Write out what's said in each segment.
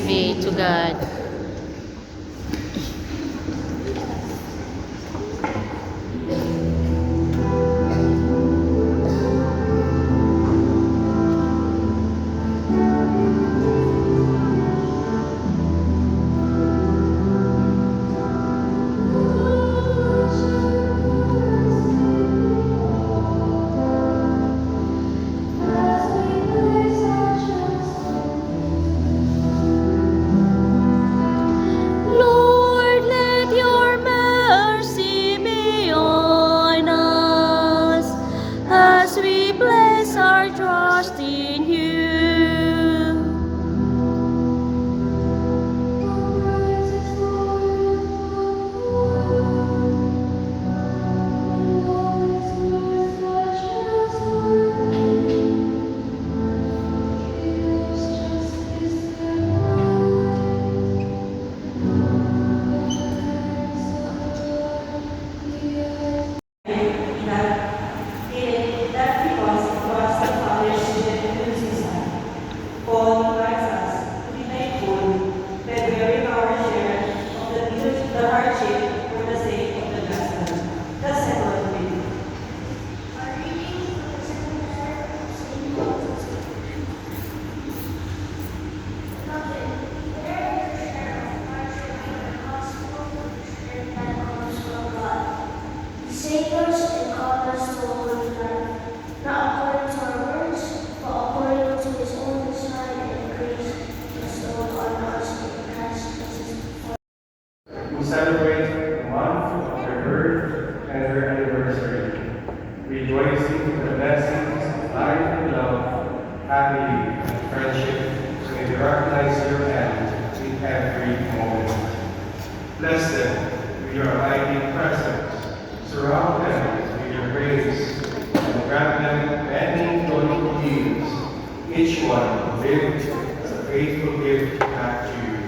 be to God. Lord, let your mercy be on us as we place our trust in you. Save us and call us to a holy life, not according to our works, but according to his own design and grace bestowed on us in Christ Jesus. We celebrate the month of her birth and her anniversary, rejoicing in the blessings of life and love, family and friendship. May we recognize your hand in every moment. Bless them with your abiding presence. Surround them with your grace and grant them many joyful years, each one lived as a faithful gift back to you.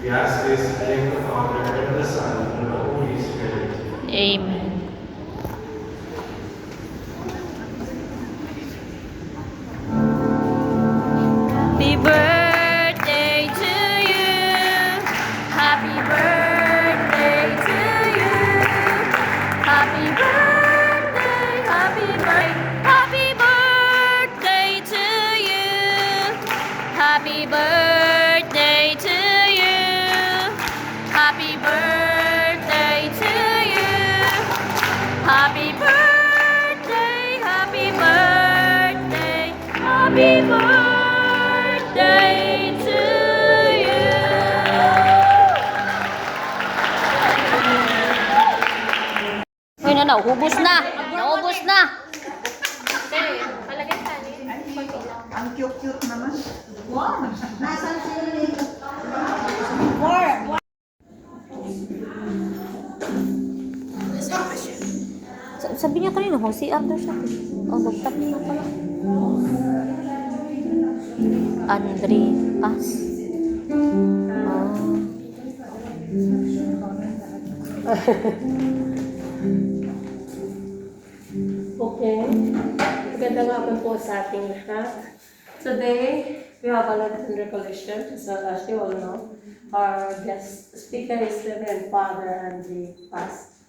We ask this in the name of the Father, and of the Son, and of the Holy Spirit. Amen. Happy birthday to you. Happy birthday to you. Happy birthday, happy birthday to you. Happy birthday to you. Happy birthday to you. Happy birthday, happy birthday, happy birthday to you. Ay, naubos na. Naubos na. Ang cute-cute naman. Wow! Nasaan sila nito? More! Sabi niya kanina, kung si Arthur siya. Oh, bagtap niya pala. Andre Paz. Oh. Okay. Magandang hapon po sa ating lahat. Today, we have a lesson recollection. So, as you all know, our guest speaker is Reverend Father Andre Paz,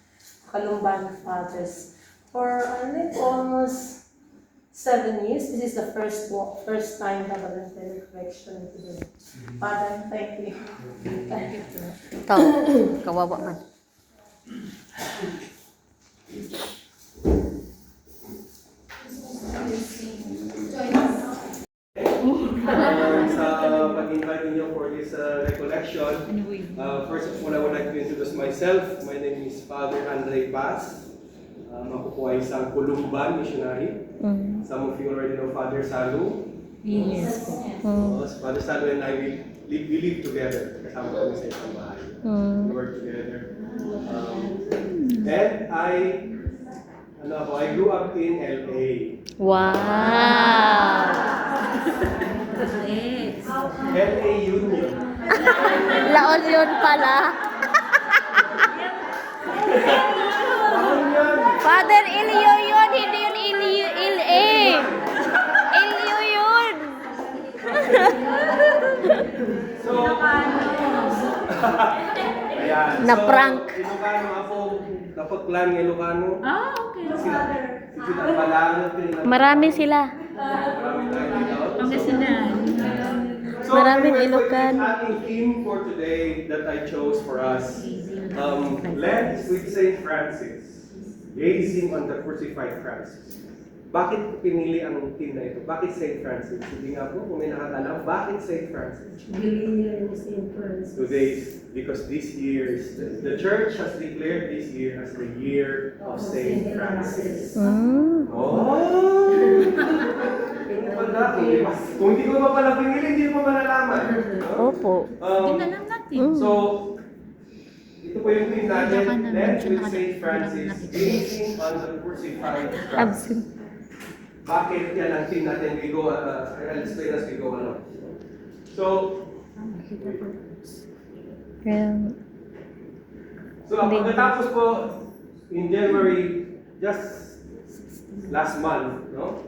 Kalumban Fathers. For like almost 7 years, this is the first time that I have a recollection today. Father, thank you. Thank you. Ito, kawawa man. Sa pag-invite niyo for this recollection, first of all, I would like to introduce myself. My name is Father Andre Paz. Ako po ay isang Kalumban missionary. Some of you already know Father Salu. Yes. Father Salu and I, we live together. Kasama kami sa isang bahay. We work together. And I grew up in LA. Wow! LA Union. Laon yun pala. Father, Ilyo yun. Hindi yun Il-A. Ilyo yun. So, Ayan. Na-prank. So, Ilocano ako, napag-plan ng Ilocano. Okay. Sila palangot din. Marami sila. Marami tayo dito. Pangasinan. So, Maraming anyway, Ilocano. yung ating theme for today that I chose for us, Lent with Saint Francis, gazing on the crucified Francis. Bakit pinili ang theme na ito? Bakit Saint Francis? Hindi nga po, kung may nakakalam, bakit Saint Francis? Believe in St. Francis. Today, because this year, the church has declared this year as the year of Saint Francis. Mm. Oh! Hindi pa dati. Kung hindi ko pa pala pinili, hindi mo malalaman. No? Opo. Tingnan natin. So, ito po yung theme natin, Lent with Saint Francis, gazing on the crucified Christ. Absent. Bakit yan ang theme natin? We go, I'll explain as we go along. So, pagkatapos po, in January, just last month, no?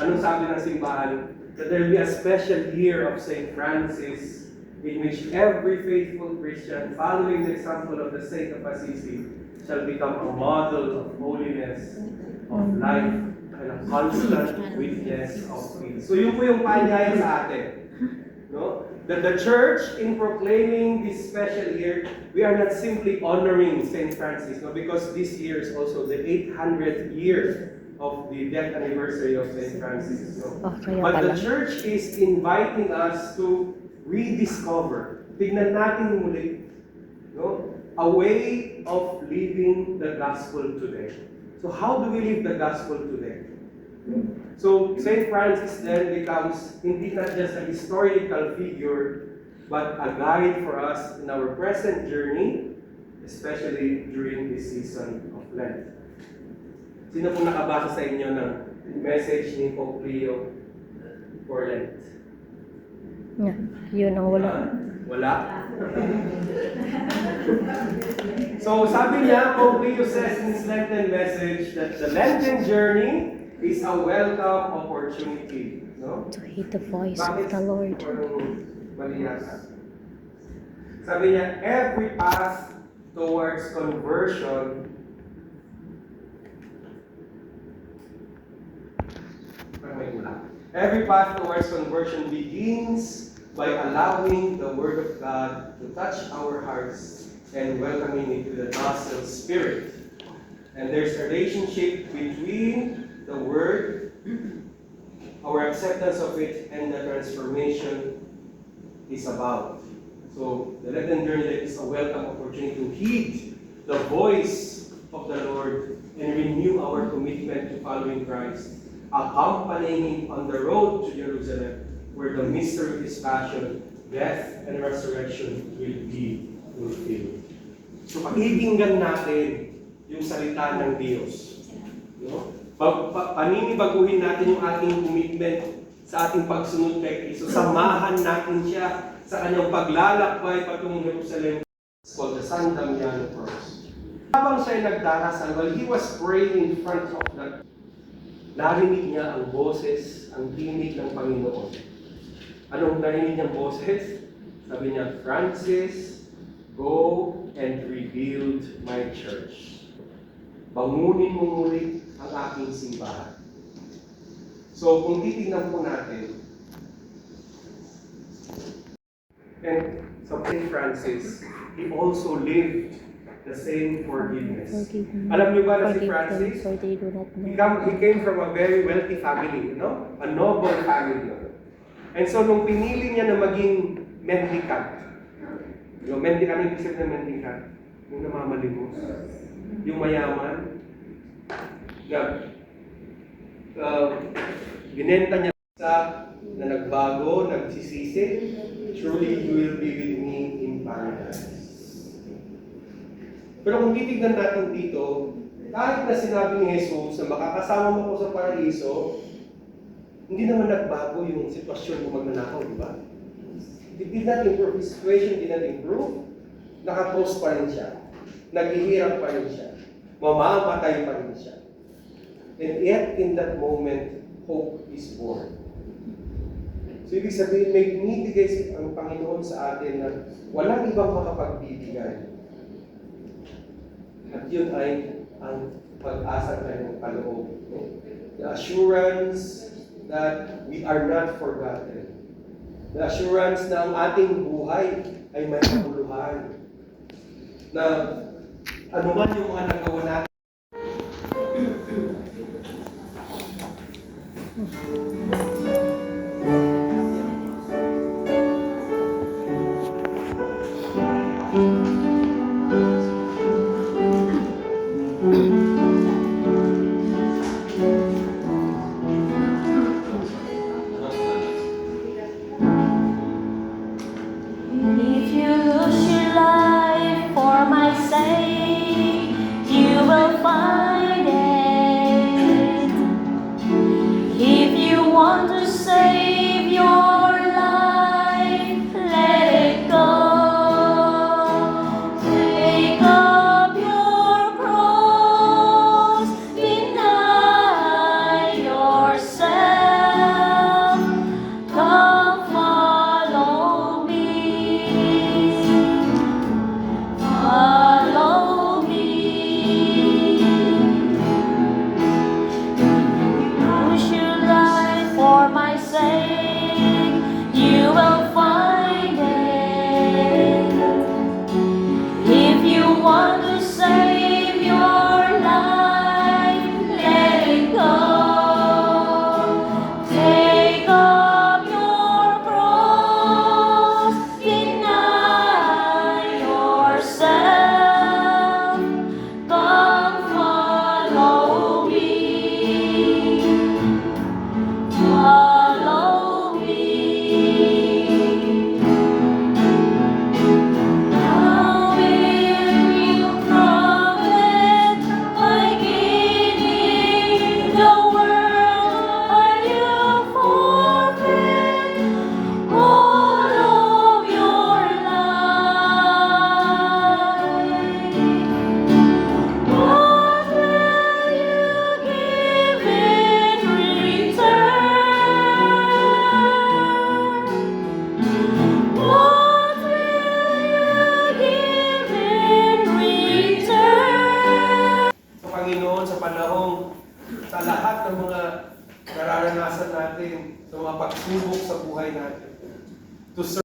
Anong sabi ng simbahan? That there will be a special year of Saint Francis in which every faithful Christian, following the example of the Saint of Assisi, shall become a model of holiness, of life, and a constant witness of peace. So yun po yung paanyaya sa atin. No? That the Church, in proclaiming this special year, we are not simply honoring Saint Francis, no? Because this year is also the 800th year of the death anniversary of Saint Francis. No? Oh, kaya But the pala. Church is inviting us to rediscover, tignan natin muli, no? A way of living the gospel today. So how do we live the gospel today? So Saint Francis then becomes hindi not just a historical figure, but a guide for us in our present journey, especially during this season of Lent. Sino po nakabasa sa inyo ng message ni Pope Leo for Lent? Yeah, yun ang wala. Wala? So sabi niya, Pope Leo says in his Lenten message that the Lenten journey is a welcome opportunity. No? To hear the voice of the Lord. Mali yata. Sabi niya, every path towards conversion Every path towards conversion begins by allowing the Word of God to touch our hearts and welcoming it to the docile spirit. And there's a relationship between the Word, our acceptance of it, and the transformation is about. So the Lenten journey is a welcome opportunity to heed the voice of the Lord and renew our commitment to following Christ, accompanying him on the road to Jerusalem, where the mystery of his passion, death, and resurrection will be fulfilled. So pakikinggan natin yung salita ng Diyos. No? Paninibaguhin natin yung ating commitment sa ating pagsunod kay Kristo. Samahan natin siya sa kanyang paglalakbay patungong Jerusalem, called the San Damiano Cross. Habang siya nagdarasal, while he was praying in front of that, narinig niya ang boses, ang tinig ng Panginoon. Anong narinig niyang boses? Sabi niya, Francis, go and rebuild my church. Bangunin mo muli ang aking simbahan. So, kung titignan po natin, and sa Saint Francis, he also lived the same forgiveness. Alam niyo ba na si Francis? For they do not know. He came from a very wealthy family, you know? A noble family. And so, nung pinili niya na maging mendicant, yung mendicant, ibig sabihin na mendicant, yung namamalimos, yung mayaman, binenta niya sa na nagbago, nagsisisi, surely you will be with me in paradise. Pero kung titignan natin dito, kahit na sinabi ni Jesus na makakasama mo ko sa paraiso, hindi naman nagbago yung sitwasyon kung magnanakaw, di ba? It did not improve. His situation did not improve. Nakapost pa rin siya. Naghihirap pa rin siya. Mamamatay pa rin siya. And yet, in that moment, hope is born. So, ibig sabihin, may binibigay ang Panginoon sa atin na walang ibang makapagbibigay. At yun ay ang pag-asa na ng paloob. No? The assurance that we are not forgotten. The assurance na ang ating buhay ay may kabuluhan. Na anuman yung mga nagawa natin, If you lose your life for my sake, you will find it. If you want to save your life, let it go. Take up your cross, deny yourself, come follow me. Follow me. Lose your life for my sake, you will find it. If you want to save your life, let it go. Take up your cross, deny yourself, come follow me. Follow me. How will you profit by gaining the world? Are you forfeit all of your life? What will you give in return? What will you give in return? sa Panginoon sa panahong sa lahat ng mga nararanasan natin, sa mga pagsubok sa buhay natin. To serve